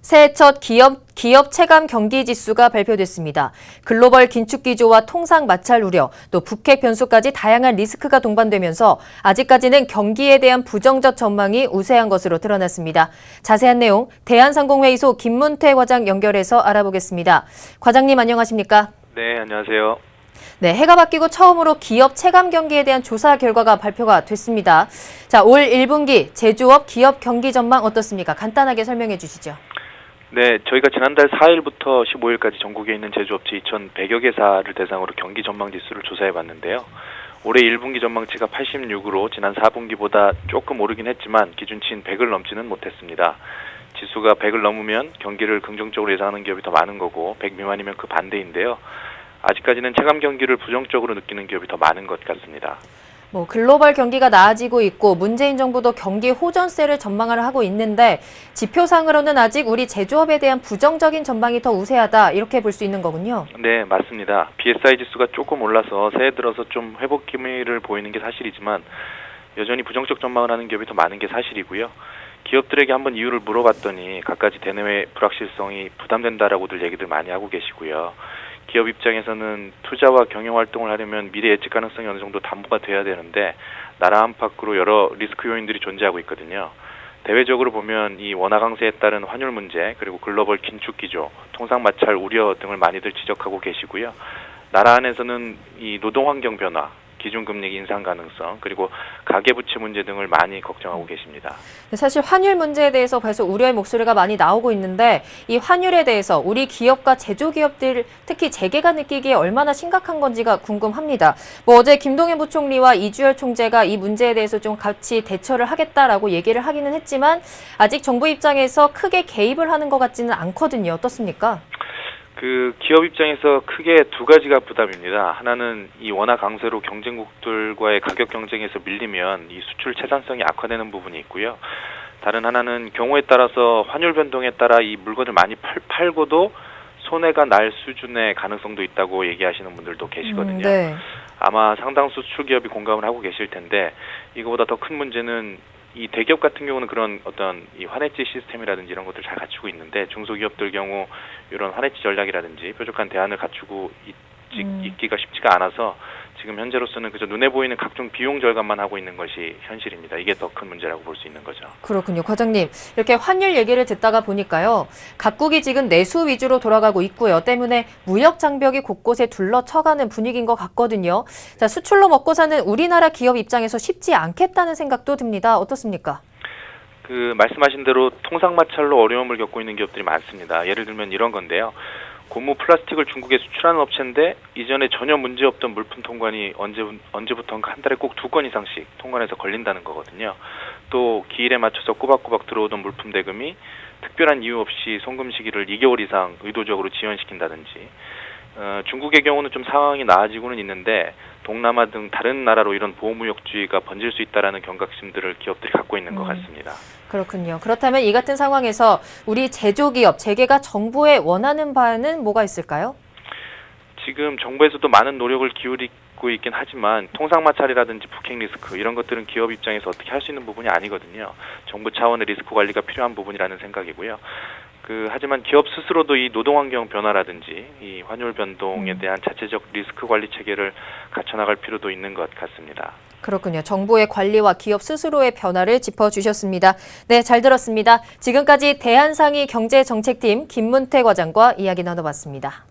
새해 첫 기업 체감 경기 지수가 발표됐습니다. 글로벌 긴축 기조와 통상 마찰 우려, 또 북핵 변수까지 다양한 리스크가 동반되면서 아직까지는 경기에 대한 부정적 전망이 우세한 것으로 드러났습니다. 자세한 내용 대한상공회의소 김문태 과장 연결해서 알아보겠습니다. 과장님 안녕하십니까? 네, 안녕하세요. 네, 해가 바뀌고 처음으로 기업 체감 경기에 대한 조사 결과가 발표가 됐습니다. 자, 올 1분기 제조업 기업 경기 전망 어떻습니까? 간단하게 설명해 주시죠. 네, 저희가 지난달 4일부터 15일까지 전국에 있는 제조업체 2,100여 개사를 대상으로 경기 전망 지수를 조사해 봤는데요. 올해 1분기 전망치가 86으로 지난 4분기보다 조금 오르긴 했지만 기준치인 100을 넘지는 못했습니다. 지수가 100을 넘으면 경기를 긍정적으로 예상하는 기업이 더 많은 거고 100 미만이면 그 반대인데요. 아직까지는 체감 경기를 부정적으로 느끼는 기업이 더 많은 것 같습니다. 글로벌 경기가 나아지고 있고 문재인 정부도 경기 호전세를 전망을 하고 있는데 지표상으로는 아직 우리 제조업에 대한 부정적인 전망이 더 우세하다 이렇게 볼 수 있는 거군요. 네, 맞습니다. BSI 지수가 조금 올라서 새해 들어서 좀 회복 기미를 보이는 게 사실이지만 여전히 부정적 전망을 하는 기업이 더 많은 게 사실이고요. 기업들에게 한번 이유를 물어봤더니 갖가지 대내외 불확실성이 부담된다라고들 얘기들 많이 하고 계시고요. 기업 입장에서는 투자와 경영 활동을 하려면 미래 예측 가능성이 어느 정도 담보가 돼야 되는데 나라 안팎으로 여러 리스크 요인들이 존재하고 있거든요. 대외적으로 보면 이 원화 강세에 따른 환율 문제, 그리고 글로벌 긴축 기조, 통상 마찰 우려 등을 많이들 지적하고 계시고요. 나라 안에서는 이 노동 환경 변화, 기준금리 인상 가능성, 그리고 가계부채 문제 등을 많이 걱정하고 계십니다. 사실 환율 문제에 대해서 벌써 우려의 목소리가 많이 나오고 있는데 이 환율에 대해서 우리 기업과 제조기업들, 특히 재계가 느끼기에 얼마나 심각한 건지가 궁금합니다. 어제 김동연 부총리와 이주열 총재가 이 문제에 대해서 좀 같이 대처를 하겠다라고 얘기를 하기는 했지만 아직 정부 입장에서 크게 개입을 하는 것 같지는 않거든요. 어떻습니까? 기업 입장에서 크게 두 가지가 부담입니다. 하나는 이 원화 강세로 경쟁국들과의 가격 경쟁에서 밀리면 이 수출 채산성이 악화되는 부분이 있고요. 다른 하나는 경우에 따라서 환율 변동에 따라 이 물건을 많이 팔고도 손해가 날 수준의 가능성도 있다고 얘기하시는 분들도 계시거든요. 네. 아마 상당수 수출 기업이 공감을 하고 계실 텐데 이거보다 더 큰 문제는 이 대기업 같은 경우는 그런 어떤 이 환해지 시스템이라든지 이런 것들 잘 갖추고 있는데 중소기업들 경우 이런 환해지 전략이라든지 뾰족한 대안을 갖추고 있기가 쉽지가 않아서 지금 현재로서는 그저 눈에 보이는 각종 비용 절감만 하고 있는 것이 현실입니다. 이게 더 큰 문제라고 볼 수 있는 거죠. 그렇군요. 과장님, 이렇게 환율 얘기를 듣다가 보니까요. 각국이 지금 내수 위주로 돌아가고 있고요. 때문에 무역 장벽이 곳곳에 둘러쳐가는 분위기인 것 같거든요. 자, 수출로 먹고 사는 우리나라 기업 입장에서 쉽지 않겠다는 생각도 듭니다. 어떻습니까? 말씀하신 대로 통상 마찰로 어려움을 겪고 있는 기업들이 많습니다. 예를 들면 이런 건데요. 고무 플라스틱을 중국에 수출하는 업체인데 이전에 전혀 문제없던 물품 통관이 언제부턴가 한 달에 꼭 2건 이상씩 통관해서 걸린다는 거거든요. 또 기일에 맞춰서 꼬박꼬박 들어오던 물품 대금이 특별한 이유 없이 송금 시기를 2개월 이상 의도적으로 지연시킨다든지 중국의 경우는 좀 상황이 나아지고는 있는데 동남아 등 다른 나라로 이런 보호무역주의가 번질 수 있다는 경각심들을 기업들이 갖고 있는 것 같습니다. 그렇군요. 그렇다면 이 같은 상황에서 우리 제조기업, 재계가 정부에 원하는 바는 뭐가 있을까요? 지금 정부에서도 많은 노력을 기울이고 있긴 하지만 통상마찰이라든지 북핵 리스크 이런 것들은 기업 입장에서 어떻게 할 수 있는 부분이 아니거든요. 정부 차원의 리스크 관리가 필요한 부분이라는 생각이고요. 하지만 기업 스스로도 이 노동환경 변화라든지 이 환율 변동에 대한 자체적 리스크 관리 체계를 갖춰나갈 필요도 있는 것 같습니다. 그렇군요. 정부의 관리와 기업 스스로의 변화를 짚어주셨습니다. 네, 잘 들었습니다. 지금까지 대한상의 경제정책팀 김문태 과장과 이야기 나눠봤습니다.